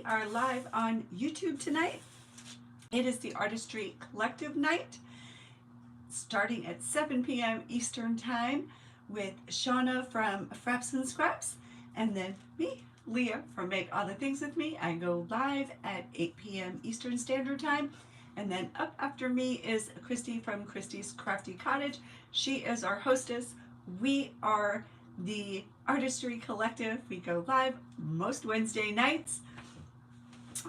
are live on YouTube tonight. It is the Artistry Collective night, starting at 7 p.m. Eastern Time with Shauna from Frapps Scraps, and then me, Leah, from Make All the Things With Me. I go live at 8 p.m. Eastern Standard Time. And then up after me is Kristy from Kristy's Crafty Cottage. She is our hostess. We are the Artistry Collective. We go live most Wednesday nights.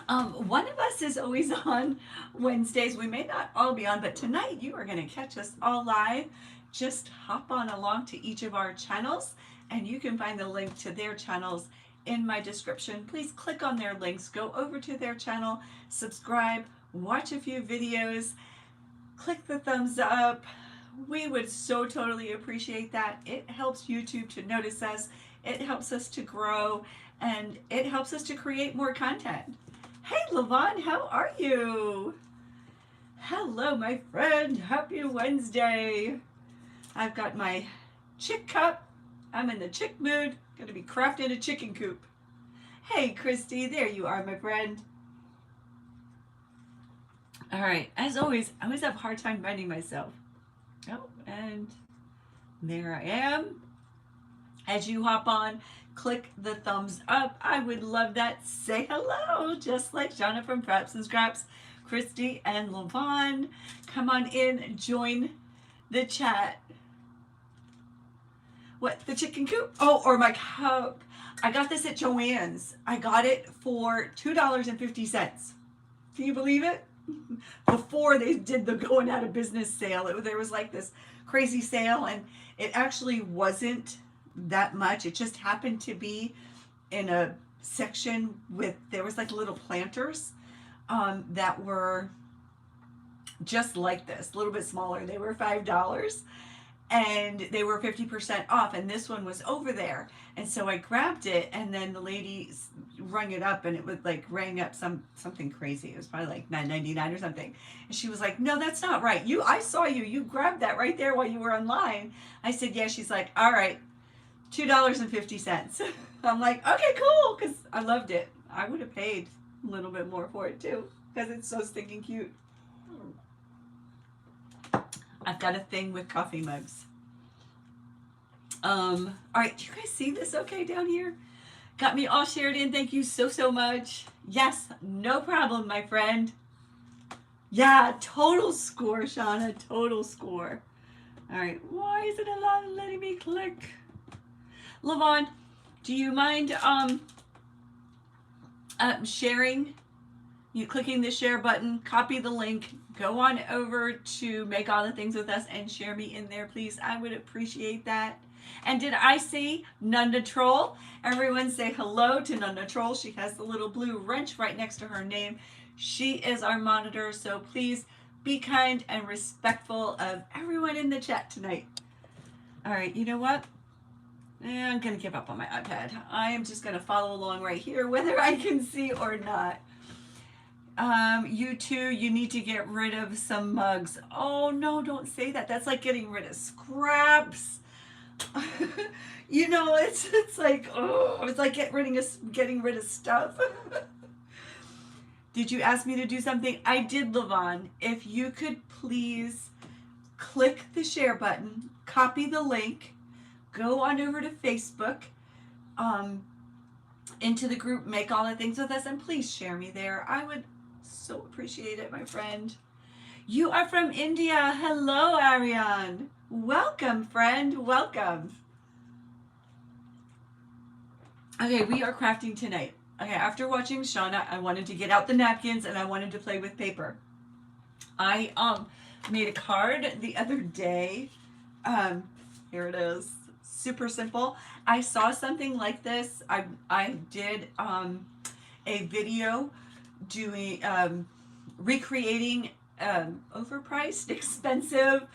One of us is always on Wednesdays. We may not all be on, but tonight you are going to catch us all live. Just hop on along to each of our channels, and you can find the link to their channels in my description. Please click on their links, go over to their channel, subscribe, watch a few videos, click the thumbs up. We would so totally appreciate that. It helps YouTube to notice us, it helps us to grow, and it helps us to create more content. Hey Levon, how are you? Hello my friend, happy Wednesday. I've got my chick cup. I'm in the chick mood, gonna be crafting a chicken coop. Hey Kristy, there you are my friend. All right, as always, I always have a hard time finding myself. Oh, and there I am. As you hop on, click the thumbs up. I would love that. Say hello, just like Shauna from Frapps Scraps, Kristy and Levon. Come on in, join the chat. What, the chicken coop? Oh, or my cup. I got this at Joann's. I got it for $2.50. Can you believe it? Before they did the going out of business sale, there was like this crazy sale, and it actually wasn't that much. It just happened to be in a section with, there was like little planters that were just like this, a little bit smaller. They were $5 and they were 50% off, and this one was over there. And so I grabbed it, and then the lady rung it up, and it would like rang up something crazy. It was probably like $9.99 or something. And she was like, no, that's not right. I saw you grabbed that right there while you were online. I said, yeah. She's like, all right, $2.50. I'm like, okay, cool, because I loved it. I would have paid a little bit more for it too, because it's so stinking cute. I've got a thing with coffee mugs. All right, do you guys see this okay down here? Got me all shared in. Thank you so much. Yes, no problem, my friend. Yeah, total score, Shauna, total score. All right, why is it not letting me click? Levon, do you mind sharing? You clicking the share button, copy the link, go on over to Make All the Things With Us and share me in there, please. I would appreciate that. And did I see Nunda Troll? Everyone say hello to Nunda Troll. She has the little blue wrench right next to her name. She is our monitor, so please be kind and respectful of everyone in the chat tonight. All right, you know what? I'm gonna give up on my iPad. I am just gonna follow along right here, whether I can see or not. You too, you need to get rid of some mugs. Oh no, don't say that. That's like getting rid of scraps. You know, it's like, oh, it's like getting rid of stuff. Did you ask me to do something? I did, Levon. If you could please click the share button, copy the link, go on over to Facebook, into the group Make All the Things With Us, and please share me there. I would so appreciate it, my friend. You are from India. Hello, Ariane. Welcome, friend. Welcome. Okay, we are crafting tonight. Okay, after watching Shauna, I wanted to get out the napkins and I wanted to play with paper. I made a card the other day. Here it is. Super simple. I saw something like this. I did a video doing recreating overpriced, expensive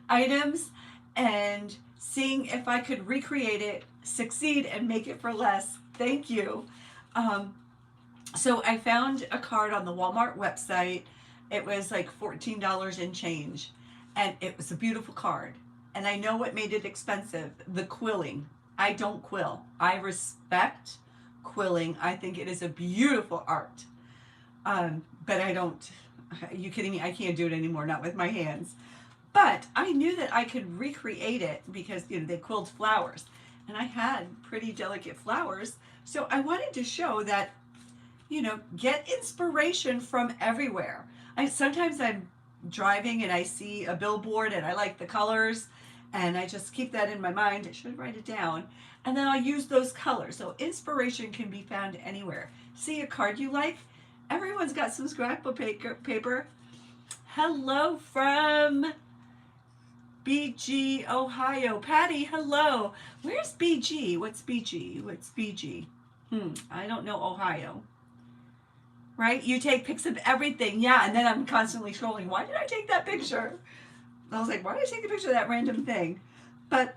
items and seeing if I could recreate it, succeed, and make it for less. Thank you. So I found a card on the Walmart website. It was like $14 and change, and it was a beautiful card. And I know what made it expensive, the quilling. I don't quill. I respect quilling. I think it is a beautiful art. But I don't, are you kidding me? I can't do it anymore, not with my hands. But I knew that I could recreate it because, you know, they quilled flowers. And I had pretty delicate flowers. So I wanted to show that, you know, get inspiration from everywhere. Sometimes I'm driving and I see a billboard and I like the colors and I just keep that in my mind. I should write it down. And then I'll use those colors. So inspiration can be found anywhere. See a card you like? Everyone's got some scrapbook paper. Hello from BG, Ohio. Patty, hello. Where's BG? What's BG? What's BG? I don't know Ohio. Right? You take pics of everything. Yeah, and then I'm constantly scrolling. Why did I take that picture? I was like, why did I take a picture of that random thing? But,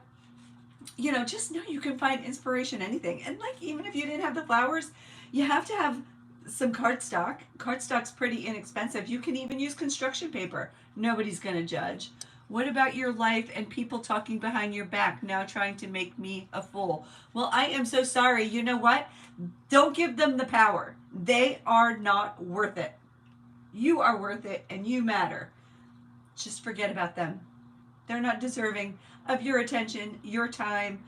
you know, just know you can find inspiration anything. And like, even if you didn't have the flowers, you have to have some cardstock. Cardstock's pretty inexpensive. You can even use construction paper. Nobody's going to judge. What about your life and people talking behind your back now trying to make me a fool? Well, I am so sorry. You know what? Don't give them the power. They are not worth it. You are worth it and you matter. Just forget about them. They're not deserving of your attention, your time,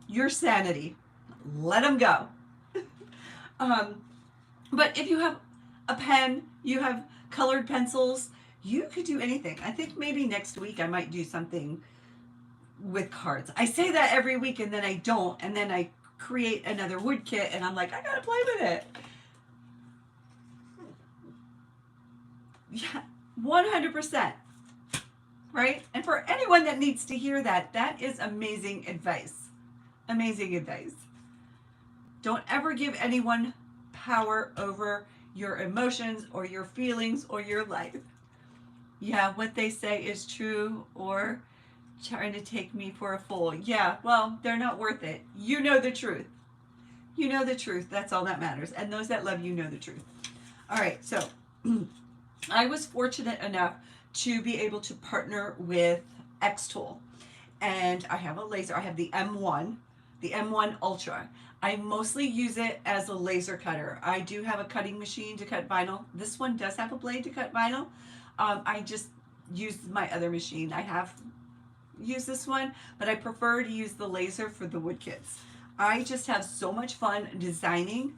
your sanity. Let them go. But if you have a pen, you have colored pencils, you could do anything. I think maybe next week I might do something with cards. I say that every week and then I don't, and then I create another wood kit and I'm like, I gotta play with it. Yeah, 100%. Right? And for anyone that needs to hear that, that is amazing advice. Amazing advice. Don't ever give anyone power over your emotions or your feelings or your life. Yeah, what they say is true, or trying to take me for a fool. Yeah, well, they're not worth it. You know the truth. You know the truth. That's all that matters. And those that love you know the truth. All right, so I was fortunate enough to be able to partner with XTOOL. And I have a laser. I have the M1 Ultra. I mostly use it as a laser cutter. I do have a cutting machine to cut vinyl. This one does have a blade to cut vinyl. I just use my other machine. I have used this one, but I prefer to use the laser for the wood kits. I just have so much fun designing.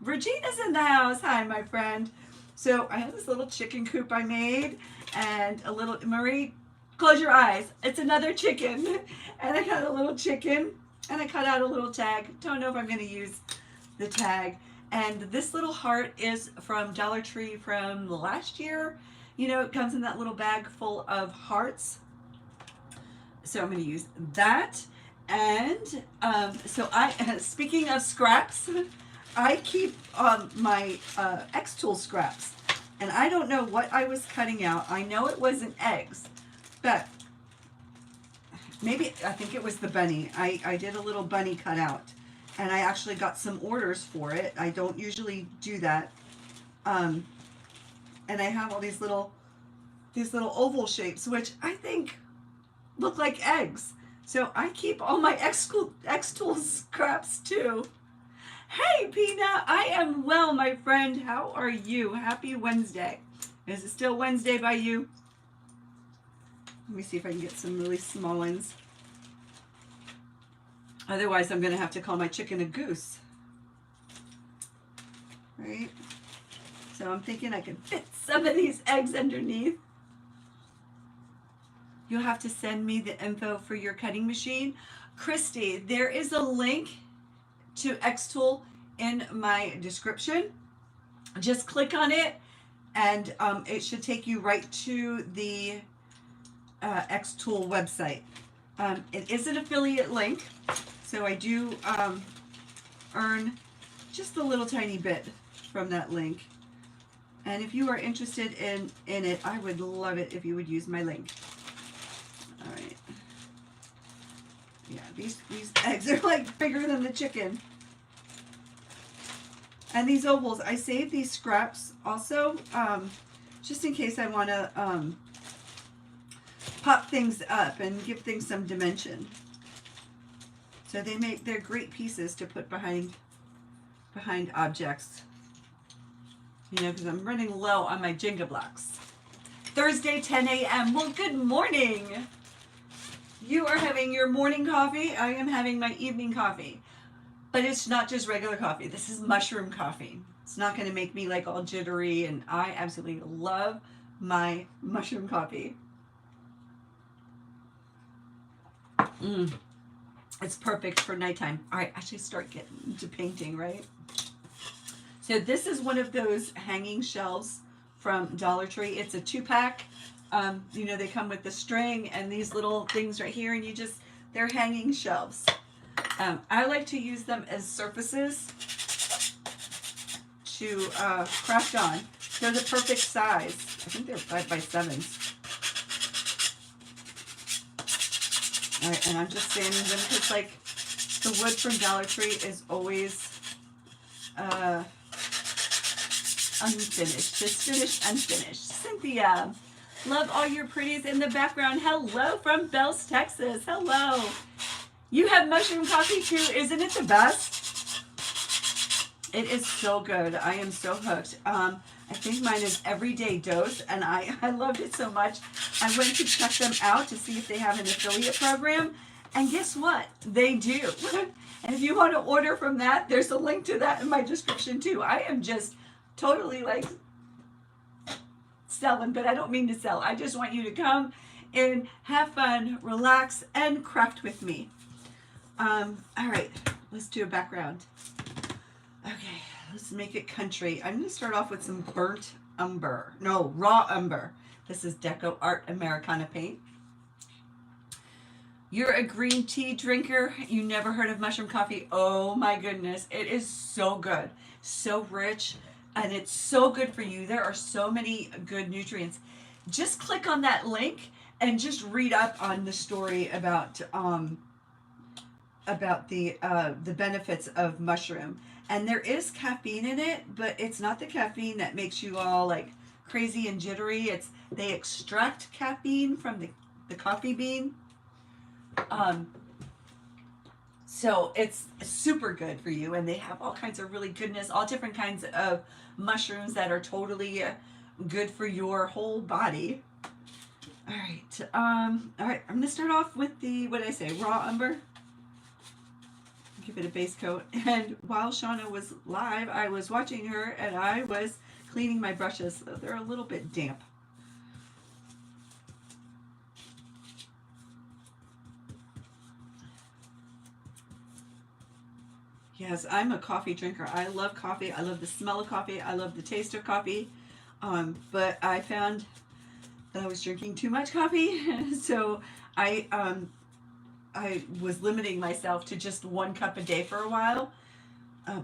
Regina's in the house. Hi, my friend. So I have this little chicken coop I made, and a little, Marie, close your eyes. It's another chicken. And I got a little chicken, and I cut out a little tag. Don't know if I'm going to use the tag. And this little heart is from Dollar Tree from last year. You know, it comes in that little bag full of hearts. So I'm going to use that. And so speaking of scraps, I keep my XTOOL scraps. And I don't know what I was cutting out. I know it wasn't eggs, but maybe, I think it was the bunny. I did a little bunny cutout. And I actually got some orders for it. I don't usually do that. And I have all these little oval shapes, which I think look like eggs. So I keep all my XTOOL scraps too. Hey, Pina, I am well, my friend. How are you? Happy Wednesday. Is it still Wednesday by you? Let me see if I can get some really small ones. Otherwise, I'm going to have to call my chicken a goose. Right? So I'm thinking I can fit some of these eggs underneath. You'll have to send me the info for your cutting machine. Kristy, there is a link to XTOOL in my description. Just click on it and it should take you right to the XTOOL website. It is an affiliate link. So I do earn just a little tiny bit from that link. And if you are interested in it, I would love it if you would use my link. All right. Yeah, these eggs are like bigger than the chicken. And these ovals, I saved these scraps also, just in case I want to pop things up and give things some dimension. So they're great pieces to put behind objects. You know, because I'm running low on my Jenga blocks. Thursday, 10 a.m. Well, good morning. You are having your morning coffee. I am having my evening coffee. But it's not just regular coffee. This is mushroom coffee. It's not going to make me like all jittery, and I absolutely love my mushroom coffee. It's perfect for nighttime. All right, I should start getting into painting, right? So this is one of those hanging shelves from Dollar Tree. It's a 2-pack. You know, they come with the string and these little things right here, and they're hanging shelves. I like to use them as surfaces to craft on. They're the perfect size. I think they're 5x7s. All right, and I'm just sanding them because, like, the wood from Dollar Tree is always unfinished. Just finished, unfinished. Cynthia, love all your pretties in the background. Hello from Bells, Texas. Hello. You have mushroom coffee too. Isn't it the best? It is so good. I am so hooked. I think mine is Everyday Dose, and I loved it so much. I went to check them out to see if they have an affiliate program, and guess what? They do. And if you want to order from that, there's a link to that in my description too. I am just totally like selling, but I don't mean to sell. I just want you to come and have fun, relax, and craft with me. All right, let's do a background. Okay, let's make it country. I'm going to start off with some raw umber. This is Deco Art Americana paint. You're a green tea drinker. You never heard of mushroom coffee. Oh my goodness, it is so good, so rich, and it's so good for you. There are so many good nutrients. Just click on that link and just read up on the story about the benefits of mushroom. And there is caffeine in it, but it's not the caffeine that makes you all like crazy and jittery. They extract caffeine from the coffee bean. So it's super good for you, and they have all kinds of really goodness, all different kinds of mushrooms that are totally good for your whole body. All right, I'm gonna start off with the, what did I say, raw umber. Give it a base coat. And while Shauna was live, I was watching her and I was cleaning my brushes. So they're a little bit damp. Yes, I'm a coffee drinker. I love coffee. I love the smell of coffee. I love the taste of coffee. But I found that I was drinking too much coffee. So I was limiting myself to just 1 cup a day for a while,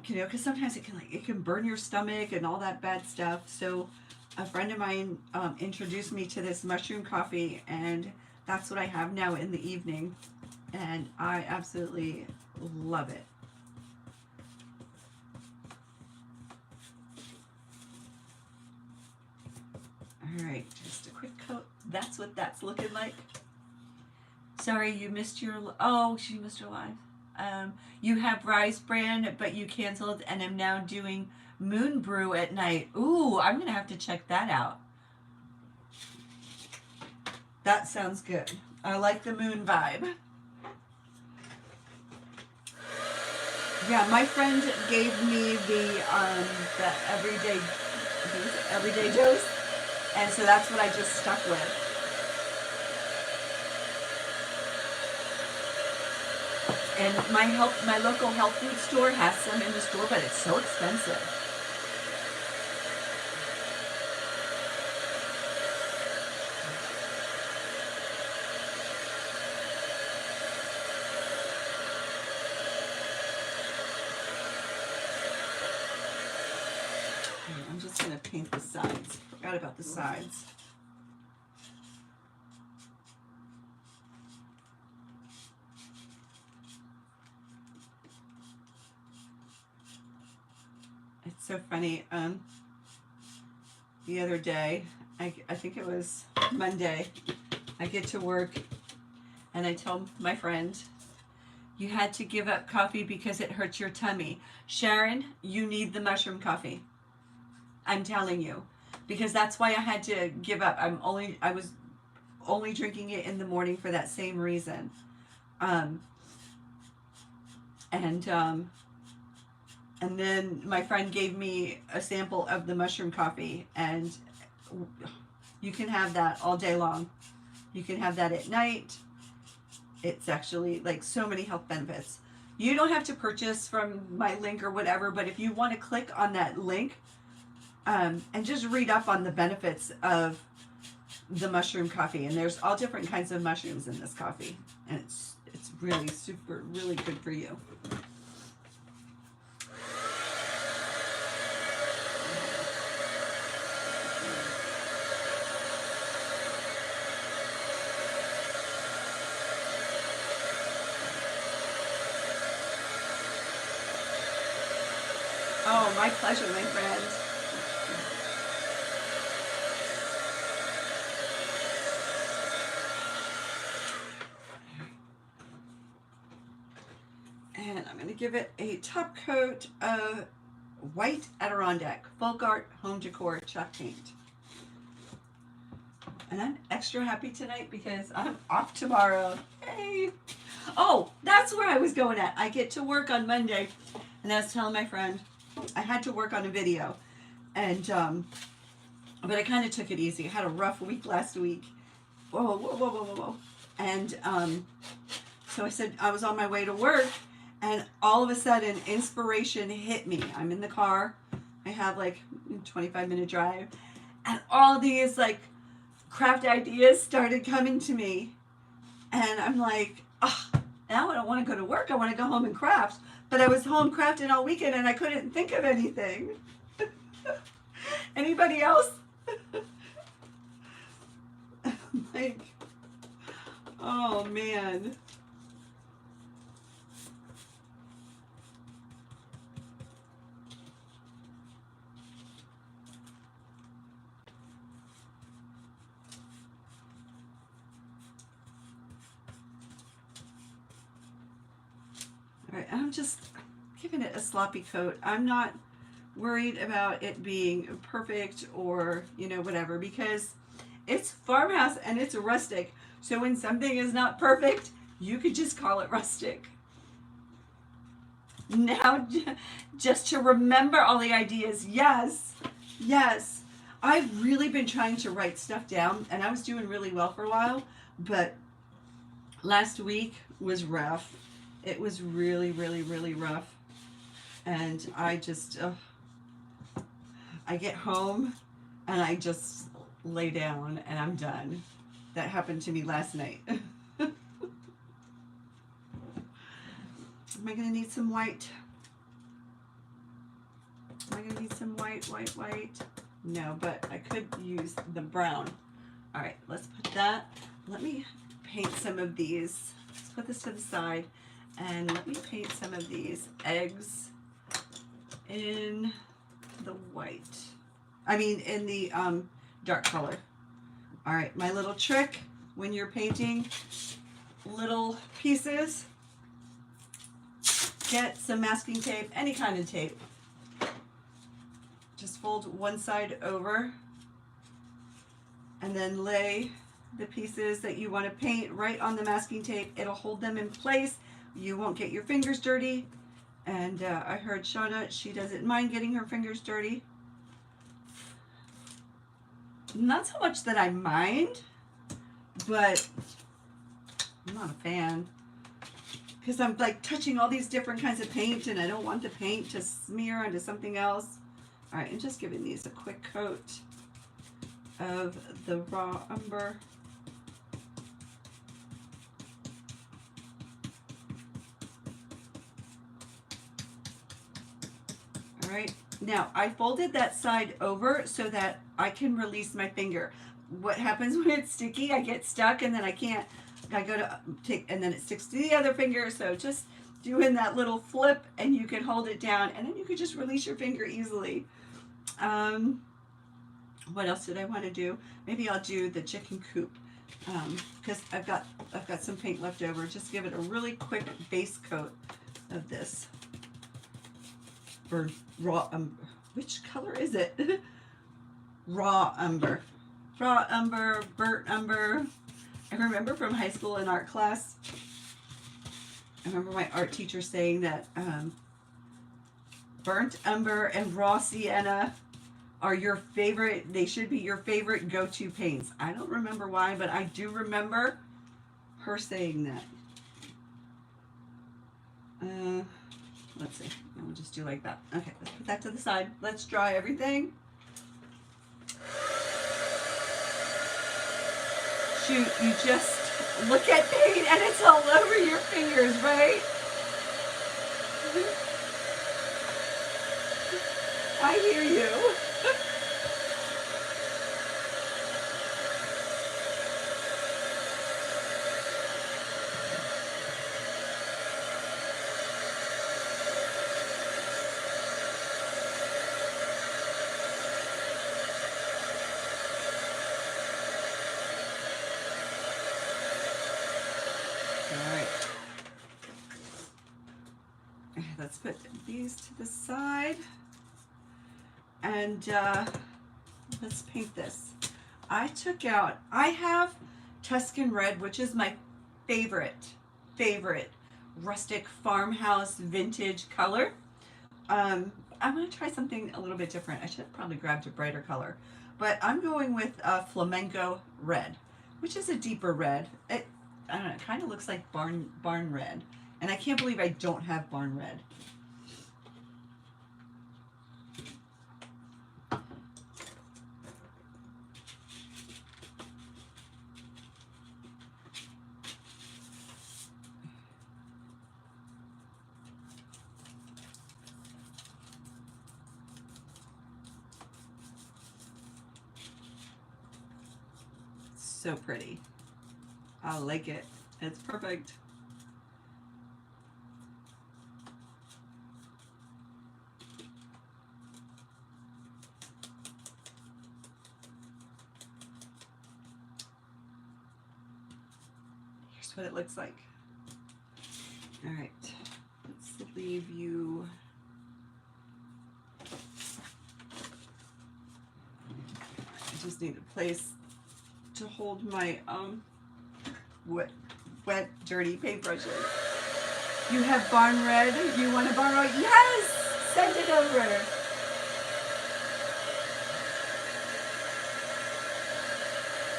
you know, because sometimes it can burn your stomach and all that bad stuff. So a friend of mine introduced me to this mushroom coffee, and that's what I have now in the evening, and I absolutely love it. All right, just a quick coat. That's what that's looking like. Sorry, you missed your, oh, she missed her live. You have Rise Brand, but you canceled, and I'm now doing Moon Brew at night. Ooh, I'm going to have to check that out. That sounds good. I like the moon vibe. Yeah, my friend gave me the everyday dose, and so that's what I just stuck with. And my local health food store has some in the store, but it's so expensive. Okay, I'm just going to paint the sides. Forgot about the sides. It's so funny. The other day, I think it was Monday, I get to work and I tell my friend, You had to give up coffee because it hurts your tummy. Sharon, you need the mushroom coffee. I'm telling you. Because that's why I had to give up. I was only drinking it in the morning for that same reason. Um, and then my friend gave me a sample of the mushroom coffee, and you can have that all day long. You can have that at night. It's actually like so many health benefits. You don't have to purchase from my link or whatever, but if you want to click on that link and just read up on the benefits of the mushroom coffee, and there's all different kinds of mushrooms in this coffee, and it's really really good for you. Oh, my pleasure, my friend. And I'm going to give it a top coat of white Adirondack Folk Art Home Decor chalk paint. And I'm extra happy tonight because I'm off tomorrow. Yay! Oh, that's where I was going at. I get to work on Monday, and I was telling my friend I had to work on a video, and but I kind of took it easy. I had a rough week last week. Whoa. And so I said I was on my way to work, and all of a sudden inspiration hit me. I'm in the car. I have like a 25-minute drive, and all these like craft ideas started coming to me, and I'm like, oh, now I don't want to go to work. I want to go home and craft. But I was home crafting all weekend, and I couldn't think of anything. Anybody else? Like, oh man. All right, I'm just giving it a sloppy coat. I'm not worried about it being perfect or, you know, whatever, because it's Farmhouse and it's rustic. So when something is not perfect, you could just call it rustic. Now, just to remember all the ideas, yes. I've really been trying to write stuff down, and I was doing really well for a while, but last week was rough. It was really rough. And I just, I get home and I just lay down and I'm done. That happened to me last night. Am I going to need some white? Am I going to need some white? No, but I could use the brown. All right, let's put that. Let me paint some of these. Let's put this to the side. And let me paint some of these eggs in the white. I mean, in the dark color. All right, my little trick when you're painting little pieces, get some masking tape, any kind of tape. Just fold one side over and then lay the pieces that you want to paint right on the masking tape. It'll hold them in place. You won't get your fingers dirty. And I heard Shauna, she doesn't mind getting her fingers dirty. Not so much that I mind, but I'm not a fan. Because I'm like touching all these different kinds of paint, and I don't want the paint to smear onto something else. All right, I'm just giving these a quick coat of the raw umber. Right. Now, I folded that side over so that I can release my finger. What happens when it's sticky? I get stuck and then I can't. I go to take, and then it sticks to the other finger. So just doing that little flip and you can hold it down and then you can just release your finger easily. What else did I want to do? Maybe I'll do the chicken coop. because I've got some paint left over. Just give it a really quick base coat of this. Or raw which color is it? Raw umber. Raw umber, burnt umber. I remember from high school in art class, I remember my art teacher saying that burnt umber and raw sienna are your favorite, they should be your favorite go-to paints. I don't remember why, but I do remember her saying that. Let's see, we'll just do like that. Okay, let's put that to the side. Let's dry everything. Shoot, you just look at paint and it's all over your fingers, right? I hear you. Let's put these to the side and let's paint this. I have Tuscan Red, which is my favorite rustic farmhouse vintage color. I'm going to try something a little bit different. I should have probably grabbed a brighter color, but I'm going with Flamenco Red, which is a deeper red. I don't know, it kind of looks like barn red. And I can't believe I don't have barn red. So pretty. I like it. It's perfect. What it looks like. All right, let's leave you. I just need a place to hold my wet dirty paintbrushes. You have barn red? You want a barn red? Yes! Send it over.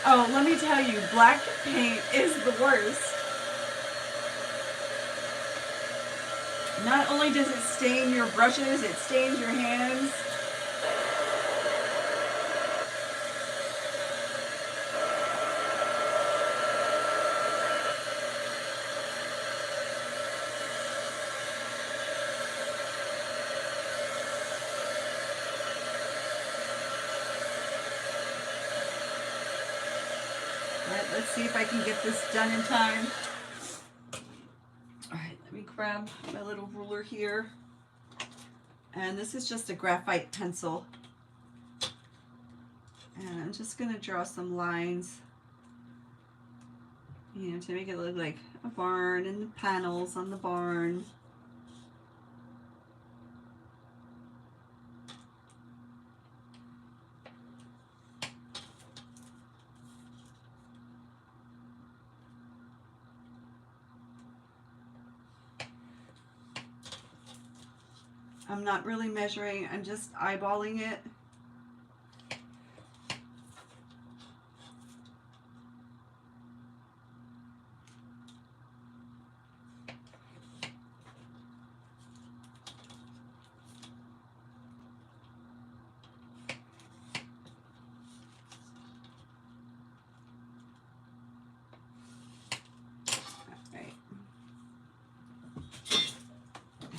Oh, let me tell you, black paint is the worst. Not only does it stain your brushes, it stains your hands. Let's see if I can get this done in time. All right, let me grab my little ruler here. And this is just a graphite pencil. And I'm just going to draw some lines, you know, to make it look like a barn and the panels on the barn. I'm not really measuring, I'm just eyeballing it.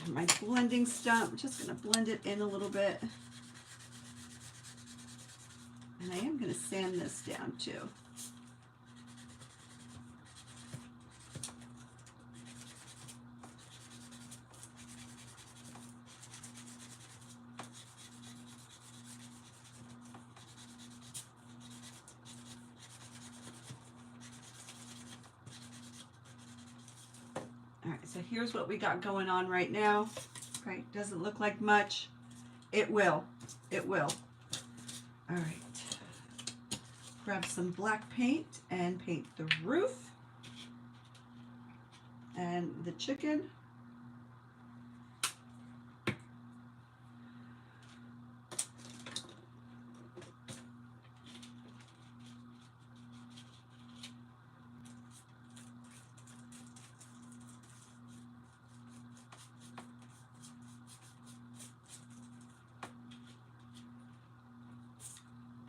My blending stump, I'm just going to blend it in a little bit. And I am going to sand this down too. so here's what we got going on right now. Right, doesn't look like much. It will. It will. All right. Grab some black paint and paint the roof and the chicken.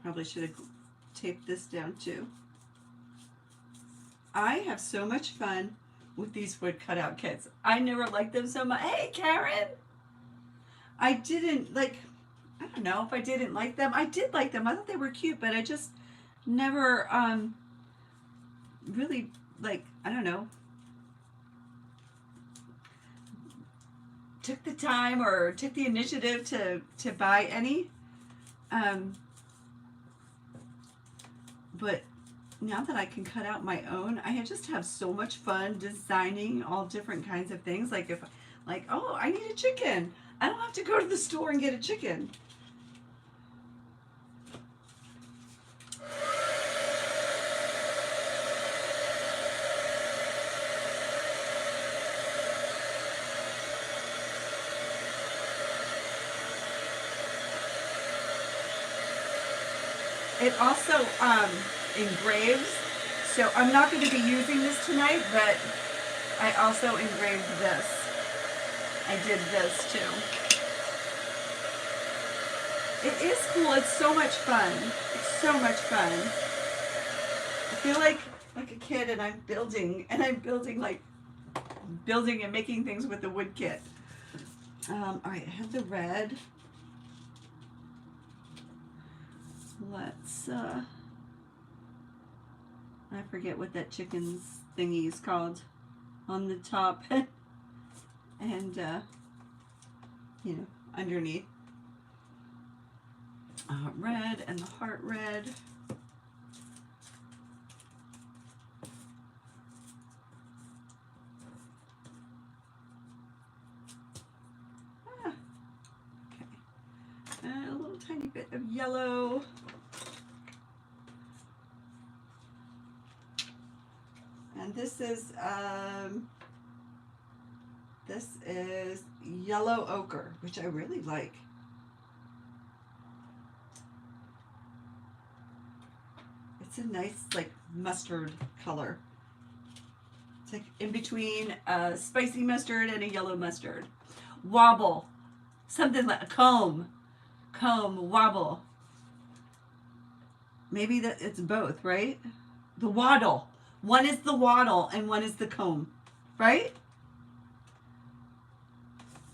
Probably should have taped this down too. I have so much fun with these wood cutout kits. I never liked them so much. Hey, Karen! I didn't like, I don't know if I didn't like them. I did like them. I thought they were cute, but I just never really, like, I don't know, took the time or took the initiative to buy any. But now that I can cut out my own, I just have so much fun designing all different kinds of things. Like if, like, oh, I need a chicken. I don't have to go to the store and get a chicken. It also engraves, so I'm not going to be using this tonight, but I also engraved this. I did this too. It is cool. It's so much fun. It's so much fun. I feel like a kid, and I'm building like building and making things with the wood kit. All right, I have the red. Let's I forget what that chicken's thingy is called on the top and you know, underneath. Red and the heart red. Okay, and a little tiny bit of yellow. And this is yellow ochre, which I really like. It's a nice, like, mustard color. It's like in between a spicy mustard and a yellow mustard. Wobble, something like a comb, wobble. Maybe that it's both, right? The waddle. One is the waddle and one is the comb, right?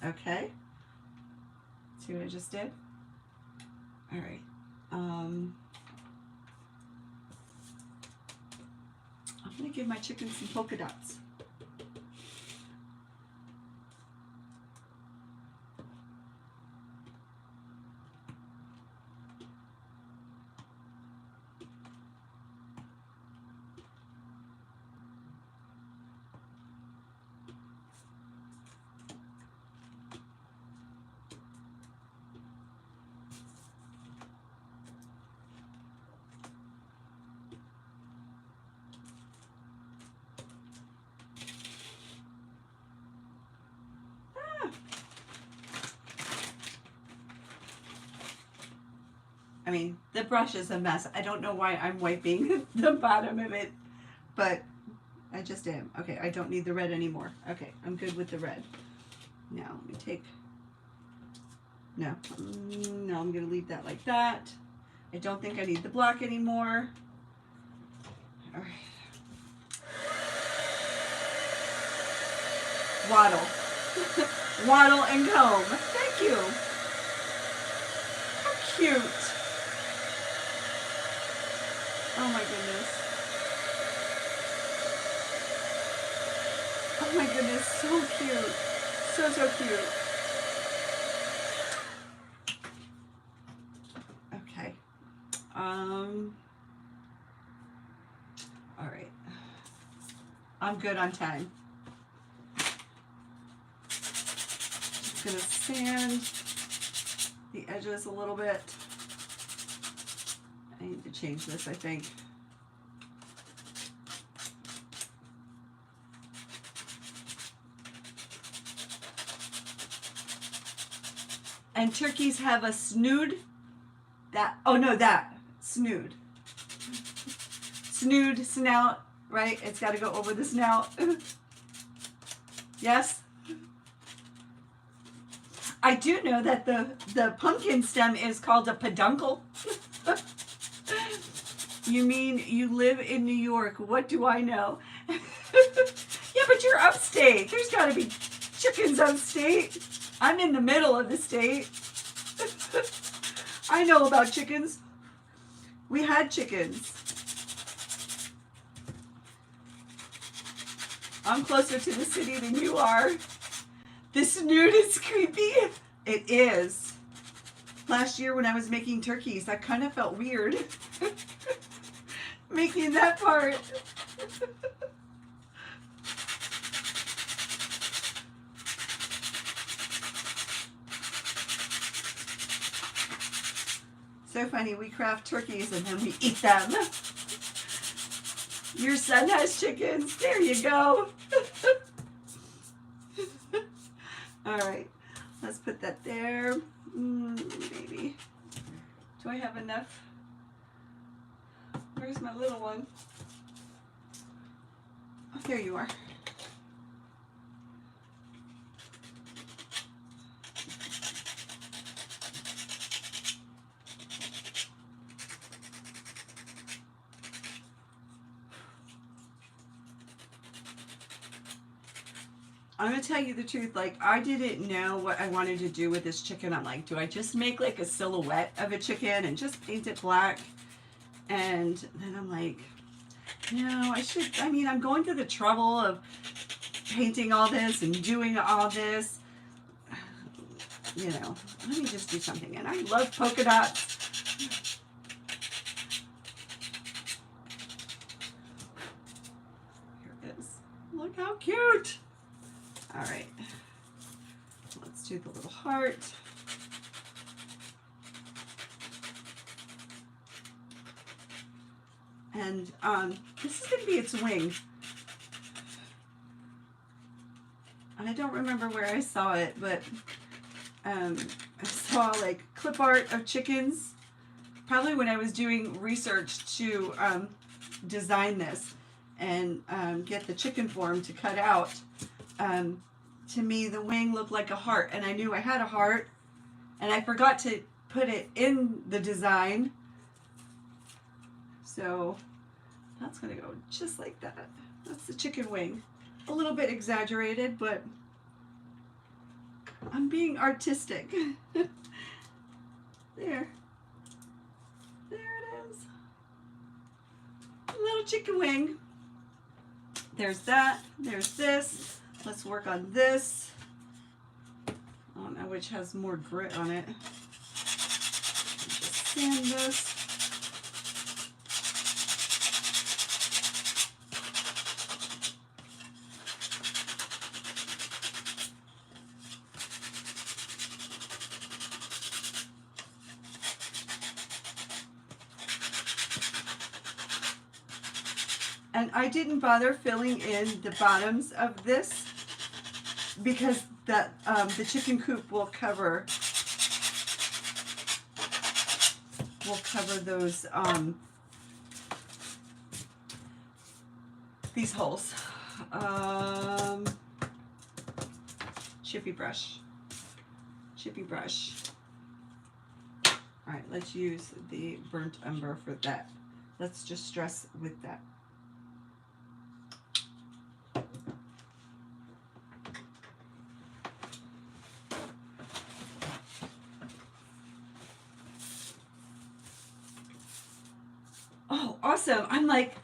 Okay. See what I just did? All right. I'm going to give my chicken some polka dots. I mean, the brush is a mess. I don't know why I'm wiping the bottom of it, but I just am. Okay, I don't need the red anymore. Okay, I'm good with the red. Now, let me take, no, I'm going to leave that like that. I don't think I need the black anymore. All right. Waddle. Waddle and comb. Thank you. How cute. Oh my goodness. Oh my goodness, so cute. So cute. Okay. All right. I'm good on time. just going to sand the edges a little bit. I need to change this, I think. And turkeys have a snood. Snood. Snood, snout, right? It's got to go over the snout. Yes? I do know that the pumpkin stem is called a peduncle. You mean you live in New York? What do I know? Yeah, but you're upstate. There's got to be chickens upstate. I'm in the middle of the state. I know about chickens. We had chickens. I'm closer to the city than you are. This snoot is creepy. It is. Last year when I was making turkeys, that kind of felt weird. Making that part. So funny, we craft turkeys and then we eat them. Your son has chickens. There you go. All right, let's put that there. Maybe. Do I have enough? Where's my little one? Oh, there you are. I'm gonna tell you the truth, like I didn't know what I wanted to do with this chicken. I'm like, do I just make like a silhouette of a chicken and just paint it black? And then I'm like, no, I'm going through the trouble of painting all this and doing all this. You know, let me just do something. And I love polka dots. Here it is. Look how cute. All right, let's do the little heart. And this is going to be its wing. And I don't remember where I saw it, but I saw like clip art of chickens, probably when I was doing research to design this and get the chicken form to cut out. To me, the wing looked like a heart, and I knew I had a heart, and I forgot to put it in the design. So that's going to go just like that. That's the chicken wing. A little bit exaggerated, but I'm being artistic. There. There it is. A little chicken wing. There's that. There's this. Let's work on this. I don't know which has more grit on it. Just sand this. And I didn't bother filling in the bottoms of this because that the chicken coop will cover those these holes. Chippy brush. All right, let's use the burnt umber for that. Let's just stress with that. Oh, awesome. I'm like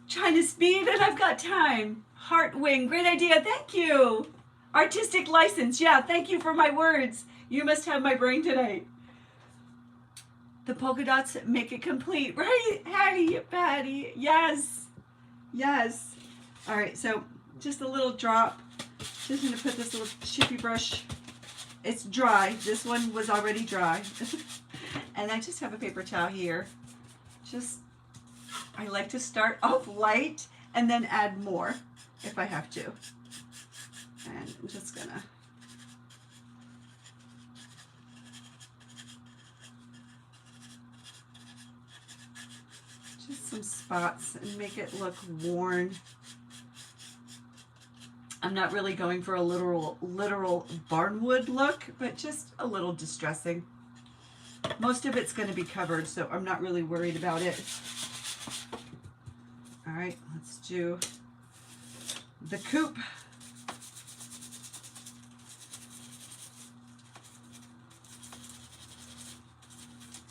trying to speed and I've got time. Heart wing, great idea. Thank you. Artistic license. Yeah, thank you for my words. You must have my brain tonight. The polka dots make it complete, right? Patty. Yes. Yes. All right, so just a little drop. Just going to put this little chippy brush It's dry. This one was already dry. And I just have a paper towel here. I like to start off light and then add more if I have to. And I'm just gonna some spots and make it look worn. I'm not really going for a literal barnwood look, but just a little distressing. Most of it's going to be covered, so I'm not really worried about it. All right, let's do the Coop.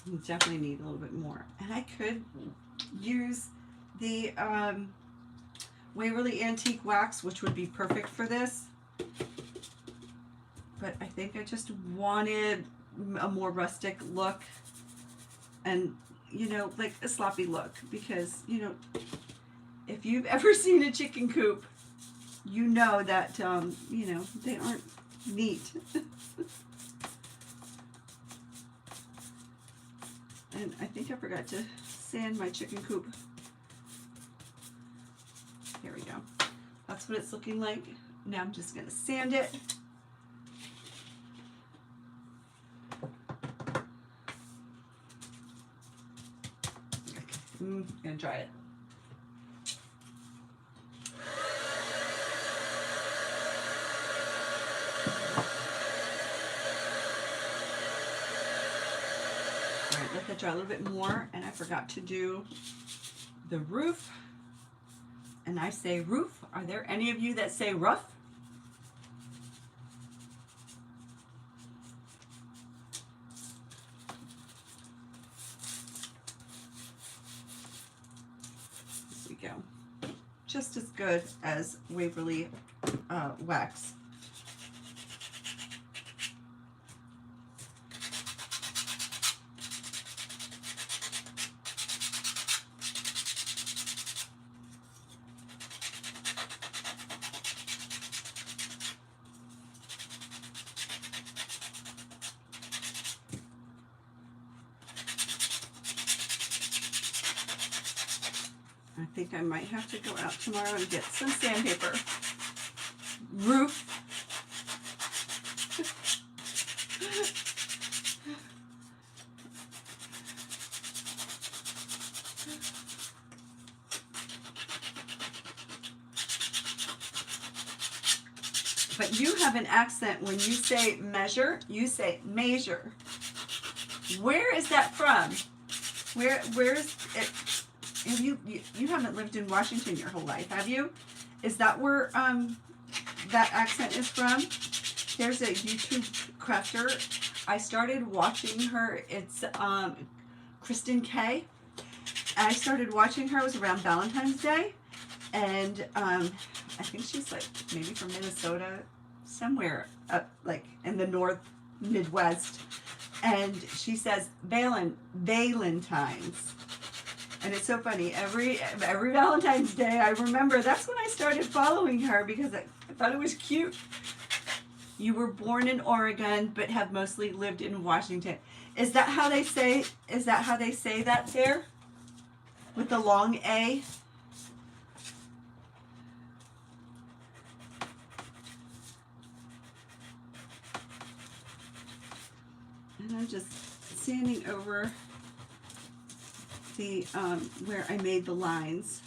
You definitely need a little bit more. And I could use the Waverly Antique Wax, which would be perfect for this. But I think I just wanted a more rustic look and, you know, like a sloppy look, because, you know, if you've ever seen a chicken coop, you know that, you know, they aren't neat. And I think I forgot to sand my chicken coop. Here we go. That's what it's looking like. Now I'm just going to sand it. I'm going to try it. Alright, let that dry a little bit more, and I forgot to do the roof. And I say roof. Are there any of you that say rough? There we go. Just as good as Waverly wax. I think I might have to go out tomorrow and get some sandpaper. Roof. But you have an accent when you say measure, you say measure. Where is that from? Where's it? Have you haven't lived in Washington your whole life, have you? Is that where that accent is from? There's a YouTube crafter. I started watching her. It's Kristen K. I started watching her. It was around Valentine's Day, and I think she's like maybe from Minnesota, somewhere up like in the North Midwest. And she says Valentine's. And it's so funny. Every Valentine's Day, I remember that's when I started following her because I thought it was cute. You were born in Oregon, but have mostly lived in Washington. Is that how they say? Is that how they say that there? With the long A. And I'm just sanding over the where I made the lines,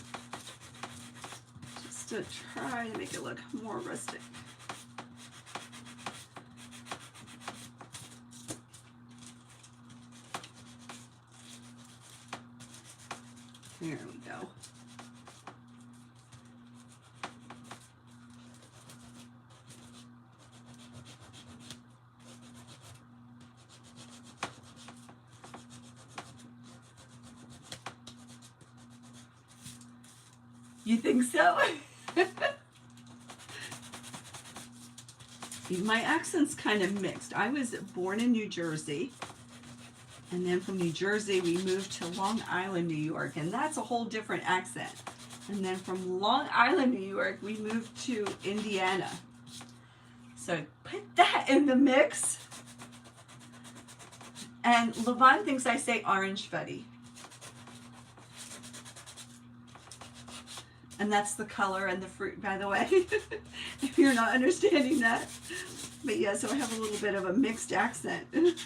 just to try to make it look more rustic. There we go. You think so? My accent's kind of mixed. I was born in New Jersey, and then from New Jersey we moved to Long Island, New York, and that's a whole different accent. And then from Long Island, New York, we moved to Indiana. So put that in the mix. And Levon thinks I say orange fuddy. And that's the color and the fruit, by the way, if you're not understanding that. But yeah, so I have a little bit of a mixed accent. It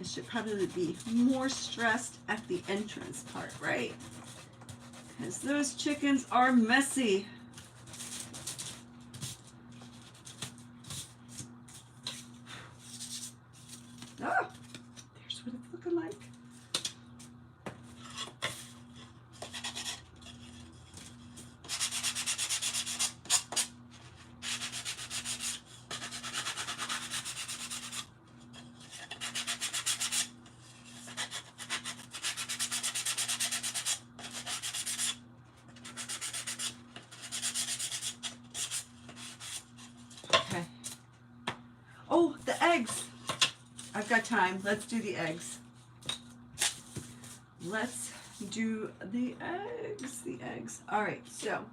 should probably be more stressed at the entrance part, right? Because those chickens are messy. Oh, there's what it's looking like. Okay. Oh, the eggs. I've got time. Let's do the eggs. Let's do the eggs. The eggs. All right, so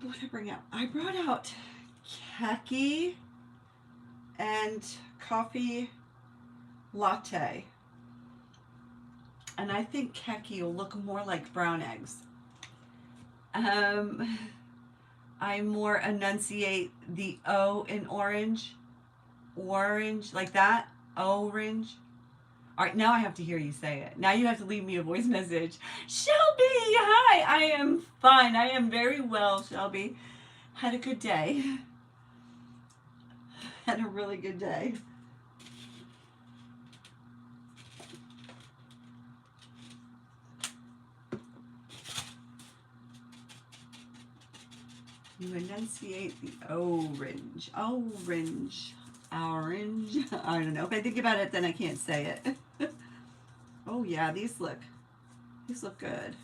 what did I bring out? I brought out khaki and coffee latte. And I think khaki will look more like brown eggs. I more enunciate the O in orange. Orange, like that. Orange. All right, now I have to hear you say it. Now you have to leave me a voice message. Shelby, hi. I am fine. I am very well, Shelby. Had a good day. Had a really good day. You enunciate the orange. Orange. Orange. I don't know. If I think about it, then I can't say it. Oh yeah, these look good.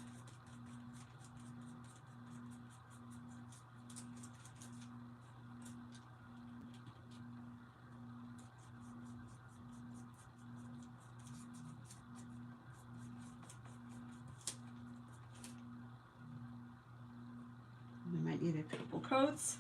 We might need a couple coats.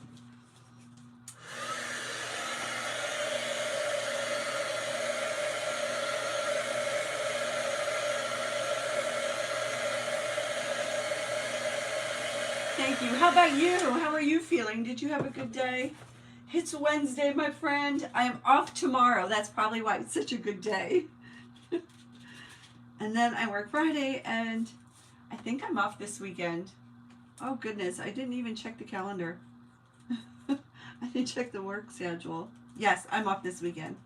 Thank you. How about you? How are you feeling? Did you have a good day? It's Wednesday, my friend. I am off tomorrow. That's probably why it's such a good day. And then I work Friday, and I think I'm off this weekend. Oh goodness, I didn't even check the calendar. I didn't check the work schedule. Yes, I'm off this weekend.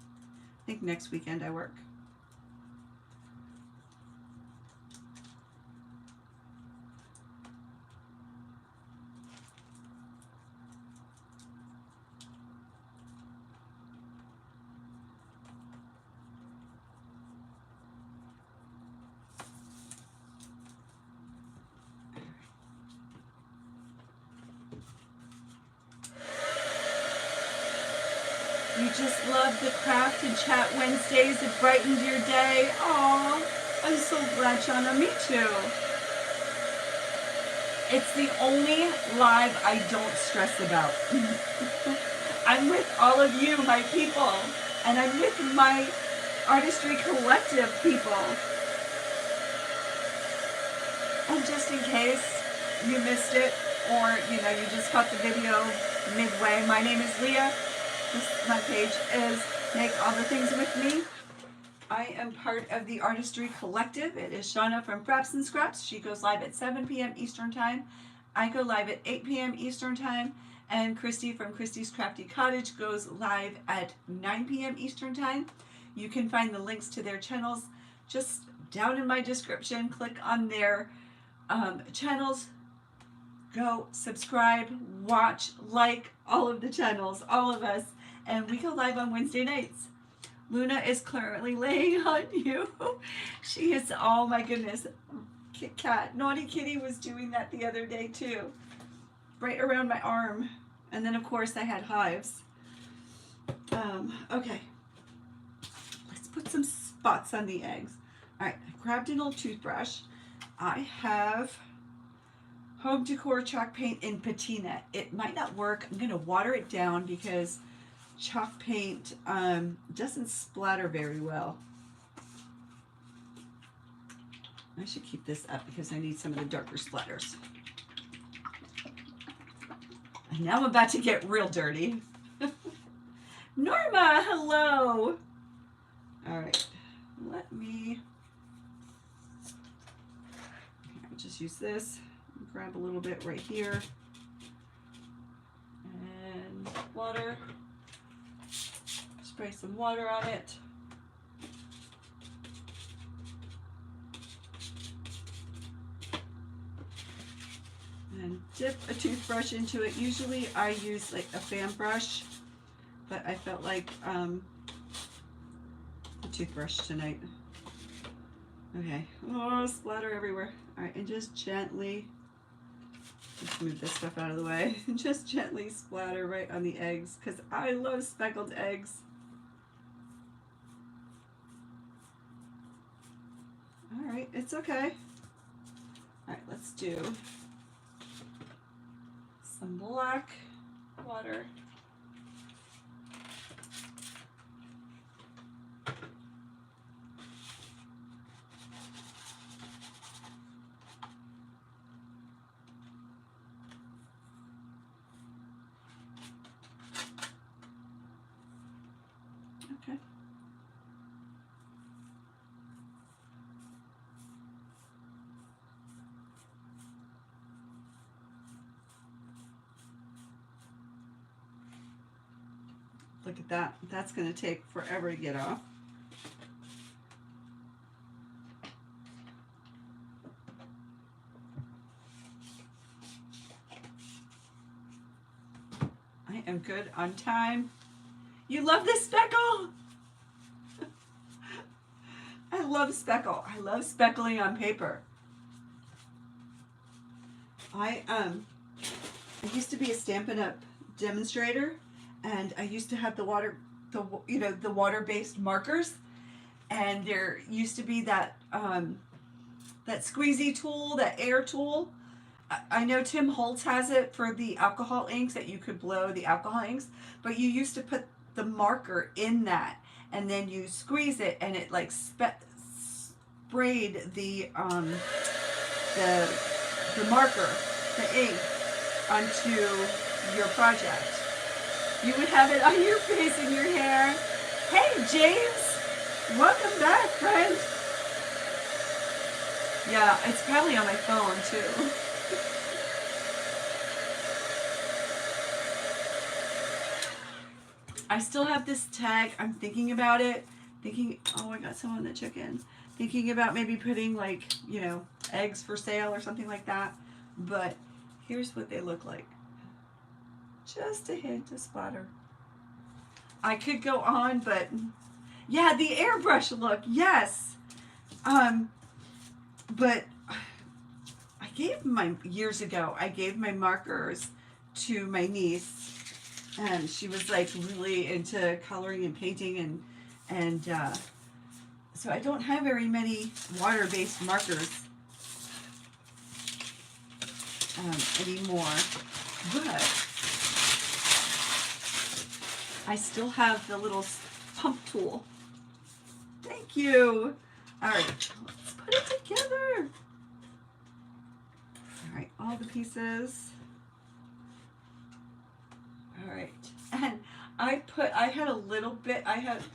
I think next weekend I work. You just love the craft and chat Wednesdays. It brightened your day. Aw, I'm so glad, Shauna. Me too. It's the only live I don't stress about. I'm with all of you, my people, and I'm with my Artistry Collective people. And just in case you missed it, or you just caught the video midway, my name is Leah. My page is Make All the Things With Me. I am part of the Artistry Collective. It is Shauna from Frapps Scraps. She goes live at 7 p.m. Eastern Time. I go live at 8 p.m. Eastern Time. And Kristy from Kristy's Crafty Cottage goes live at 9 p.m. Eastern Time. You can find the links to their channels just down in my description. Click on their channels. Go subscribe, watch, like all of the channels, all of us. And we go live on Wednesday nights. Luna is currently laying on you. She is, oh my goodness. Kit Kat. Naughty Kitty was doing that the other day too. Right around my arm. And then of course I had hives. Okay. Let's put some spots on the eggs. All right, I grabbed an old toothbrush. I have Home Decor chalk paint in patina. It might not work. I'm going to water it down because chalk paint doesn't splatter very well. I should keep this up because I need some of the darker splatters. And now I'm about to get real dirty. Norma, hello. All right, let me, I'll just use this. Grab a little bit right here. And water. Spray some water on it. And dip a toothbrush into it. Usually I use like a fan brush, but I felt like a toothbrush tonight. Okay. Oh, splatter everywhere. All right, and just gently, let's move this stuff out of the way. Just gently splatter right on the eggs because I love speckled eggs. All right, it's okay. All right, let's do some black water. Okay. Look at that. That's going to take forever to get off. I am good on time. You love this speckle? I love speckle. I love speckling on paper. I used to be a Stampin' Up! Demonstrator, and I used to have the water-based markers, and there used to be that that squeezy tool, that air tool. I know Tim Holtz has it for the alcohol inks that you could blow the alcohol inks, but you used to put the marker in that, and then you squeeze it, and it like sprayed the marker, the ink, onto your project. You would have it on your face and your hair. Hey, James! Welcome back, friend! Yeah, it's probably on my phone, too. I still have this tag. I'm thinking about it. Oh, I got some on the chicken. Thinking about maybe putting, like, you know, eggs for sale or something like that. But here's what they look like. Just a hint of splatter. I could go on, but yeah, the airbrush look, yes. But I gave years ago, I gave my markers to my niece, and she was like really into coloring and painting, and so I don't have very many water-based markers anymore, but I still have the little pump tool. Thank you. All right, let's put it together. All right, all the pieces. All right, and I had a little bit,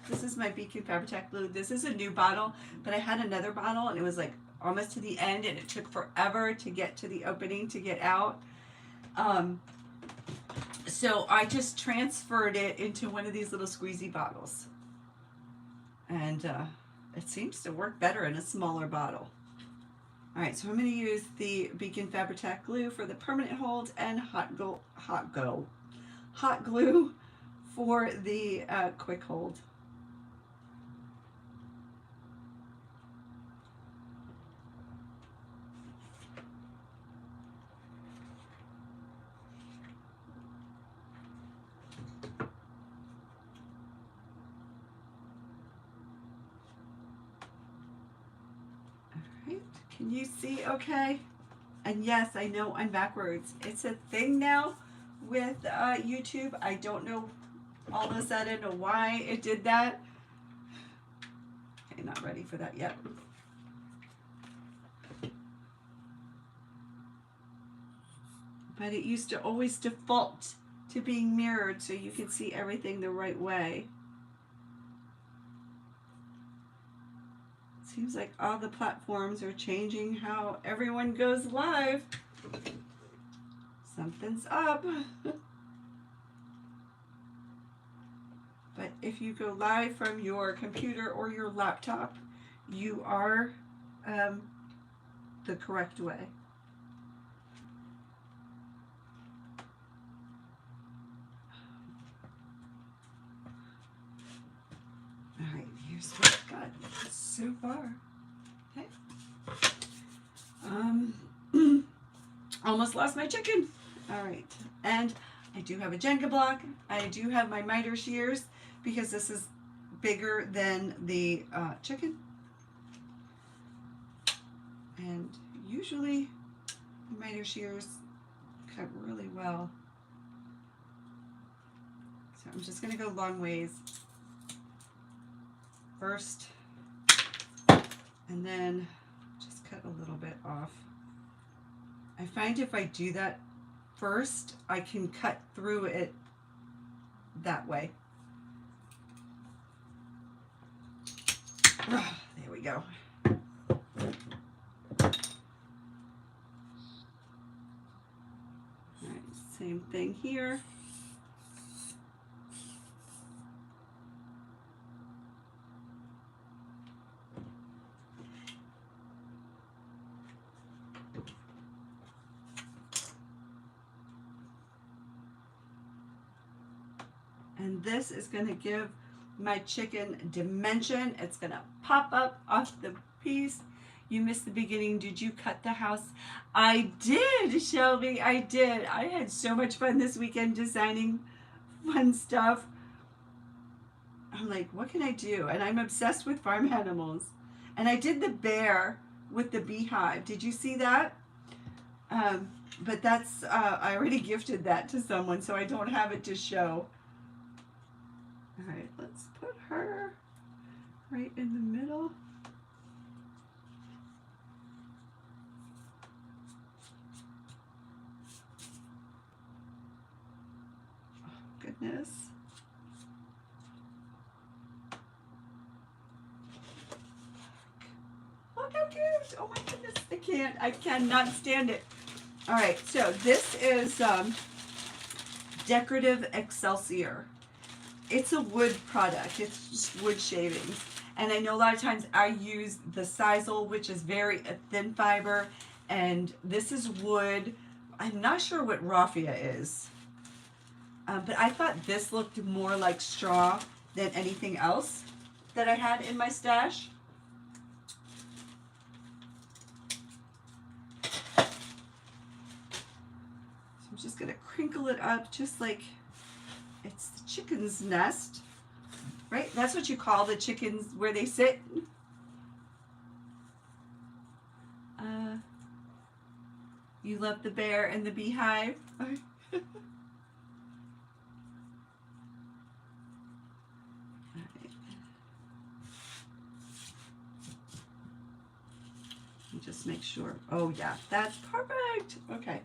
this is my Beacon Fabri-Tac glue. This is a new bottle, but I had another bottle, and it was like almost to the end, and it took forever to get to the opening to get out. So I just transferred it into one of these little squeezy bottles. And it seems to work better in a smaller bottle. All right, so I'm going to use the Beacon Fabri-Tac glue for the permanent hold and hot glue for the quick hold. Can you see okay? And yes, I know I'm backwards. It's a thing now with YouTube. I don't know all of a sudden why it did that. Okay, not ready for that yet. But it used to always default to being mirrored so you could see everything the right way. Seems like all the platforms are changing how everyone goes live. Something's up. But if you go live from your computer or your laptop, you are the correct way. All right, here's what I've got so far. Okay. Almost lost my chicken. All right, and I do have a Jenga block. I do have my miter shears because this is bigger than the chicken. And usually the miter shears cut really well. So I'm just gonna go long ways first, and then just cut a little bit off. I find if I do that first, I can cut through it that way. There we go. All right, same thing here. And this is going to give my chicken dimension. It's going to pop up off the piece. You missed the beginning. Did you cut the house? I did, Shelby. I did. I had so much fun this weekend designing fun stuff. I'm like, what can I do? And I'm obsessed with farm animals. And I did the bear with the beehive. Did you see that? But that's, I already gifted that to someone, so I don't have it to show. All right, let's put her right in the middle. Oh, goodness. Look how cute. Oh my goodness, I cannot stand it. All right, so this is decorative Excelsior. It's a wood product. It's just wood shavings. And I know a lot of times I use the sisal, which is very thin fiber. And this is wood. I'm not sure what raffia is. But I thought this looked more like straw than anything else that I had in my stash. So I'm just going to crinkle it up just like it's the chicken's nest, right? That's what you call the chickens where they sit. You love the bear and the beehive. Right. Just make sure. Oh yeah, that's perfect. Okay,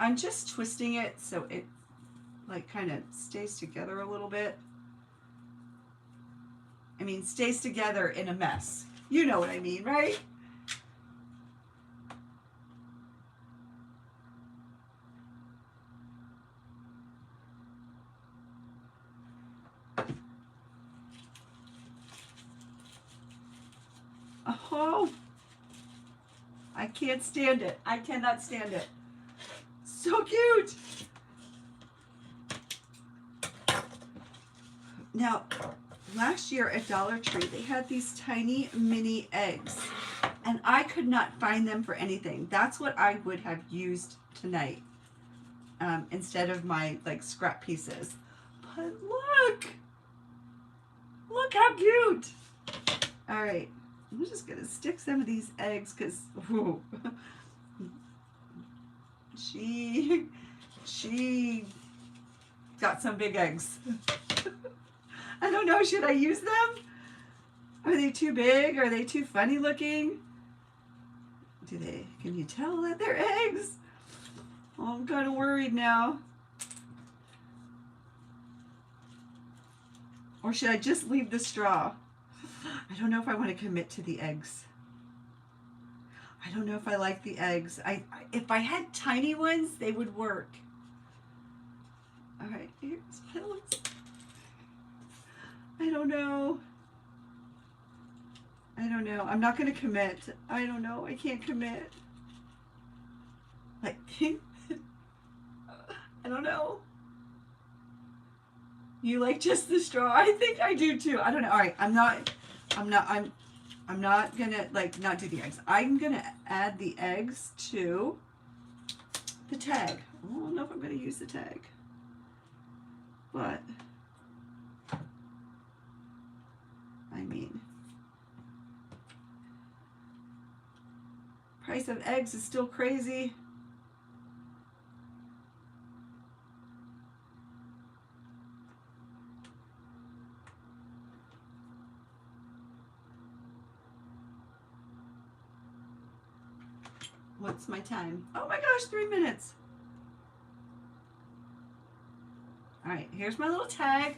I'm just twisting it so it like kind of stays together a little bit. I mean, stays together in a mess. You know what I mean, right? Oh, I can't stand it. I cannot stand it. So cute. Now, last year at Dollar Tree, they had these tiny mini eggs, and I could not find them for anything. That's what I would have used tonight instead of my like scrap pieces. But look how cute. All right, I'm just gonna stick some of these eggs because she got some big eggs. I don't know, should I use them? Are they too big? Are they too funny looking? Can you tell that they're eggs? Oh, I'm kind of worried now. Or should I just leave the straw? I don't know if I want to commit to the eggs. I don't know if I like the eggs. If I had tiny ones, they would work. All right, here's my little... I don't know. I'm not going to commit. I don't know. I can't commit. Like, I don't know. You like just the straw? I think I do too. I don't know. All right, I'm not gonna like not do the eggs. I'm gonna add the eggs to the tag. I don't know if I'm gonna use the tag, but I mean, price of eggs is still crazy. What's my time? Oh my gosh, 3 minutes. All right, here's my little tag.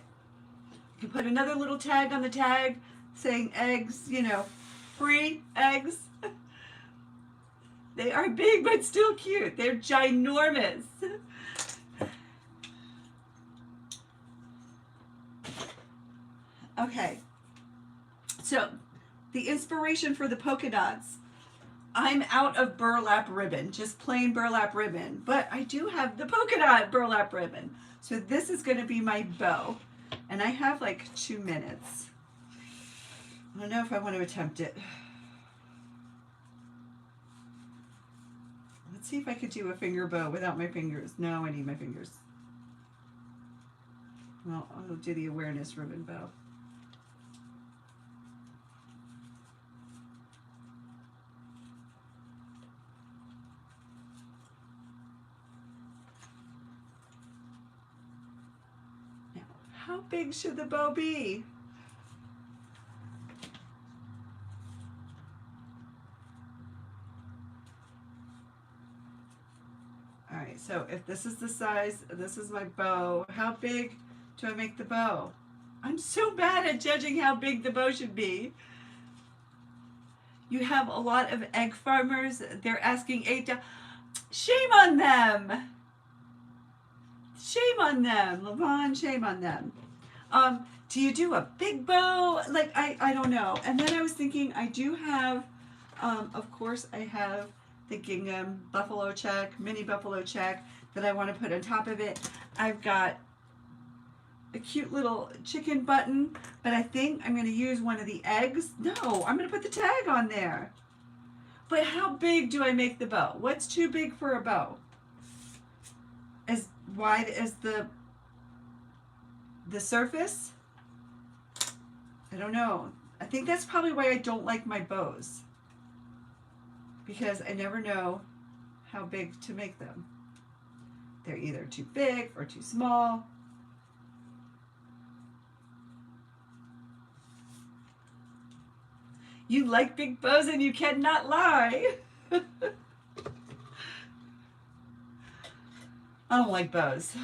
You can put another little tag on the tag saying eggs, you know, free eggs. They are big but still cute. They're ginormous. Okay, so the inspiration for the polka dots. I'm out of burlap ribbon, just plain burlap ribbon, but I do have the polka dot burlap ribbon. So this is going to be my bow, and I have like 2 minutes. I don't know if I want to attempt it. Let's see if I could do a finger bow without my fingers. No, I need my fingers. Well, I'll do the awareness ribbon bow. How big should the bow be? All right, so if this is the size, this is my bow, how big do I make the bow? I'm so bad at judging how big the bow should be. You have a lot of egg farmers, they're asking $8. Shame on them. Shame on them, Levon, shame on them. Do you do a big bow? Like, I don't know. And then I was thinking, I do have, of course, I have the gingham buffalo check, mini buffalo check that I want to put on top of it. I've got a cute little chicken button, but I think I'm going to use one of the eggs. No, I'm going to put the tag on there. But how big do I make the bow? What's too big for a bow? As wide as the surface? I don't know. I think that's probably why I don't like my bows, because I never know how big to make them. They're either too big or too small. You like big bows and you cannot lie. I don't like bows.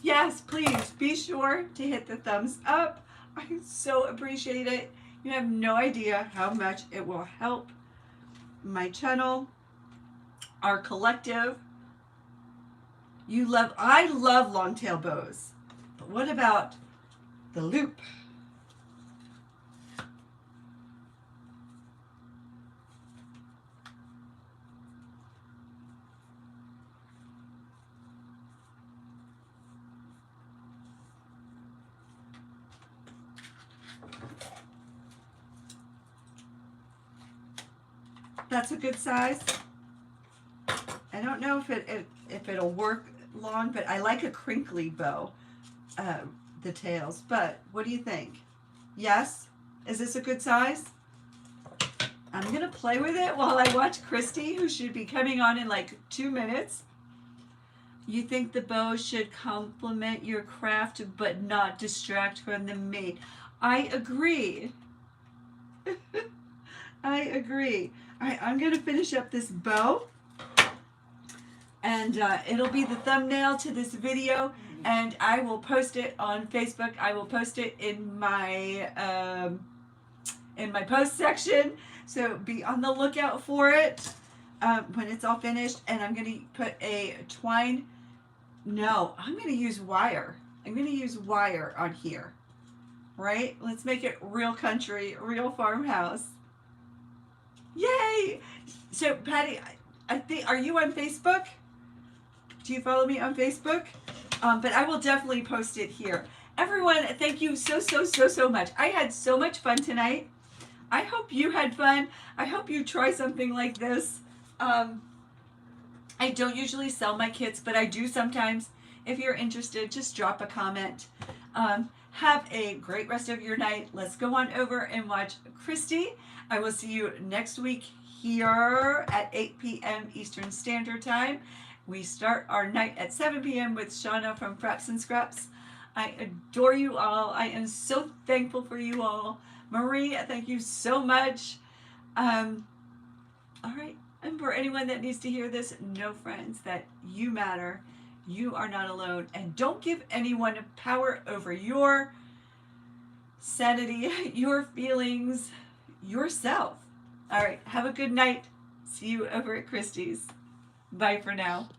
Yes, please be sure to hit the thumbs up. I so appreciate it. You have no idea how much it will help my channel, our collective. I love long tail bows. But what about the loop? That's a good size. I don't know if it'll work long, but I like a crinkly bow, the tails. But what do you think? Yes? Is this a good size? I'm going to play with it while I watch Kristy, who should be coming on in like 2 minutes. You think the bow should complement your craft but not distract from the mate. I agree. I agree. All right, I'm going to finish up this bow. And it'll be the thumbnail to this video. And I will post it on Facebook. I will post it in my post section. So be on the lookout for it when it's all finished. And I'm going to put a twine. No, I'm going to use wire. I'm going to use wire on here. Right? Let's make it real country, real farmhouse. Yay! So, Patty, I think, are you on Facebook? Do you follow me on Facebook? But I will definitely post it here. Everyone, thank you so much. I had so much fun tonight. I hope you had fun. I hope you try something like this. I don't usually sell my kits, but I do sometimes. If you're interested, just drop a comment. Have a great rest of your night. Let's go on over and watch Kristy. I will see you next week here at 8 p.m. Eastern Standard Time. We start our night at 7 p.m. with Shauna from Frapps Scraps. I adore you all. I am so thankful for you all. Marie, thank you so much. All right. And for anyone that needs to hear this, know, friends, that you matter. You are not alone. And don't give anyone power over your sanity, your feelings, yourself. All right. Have a good night. See you over at Kristy's. Bye for now.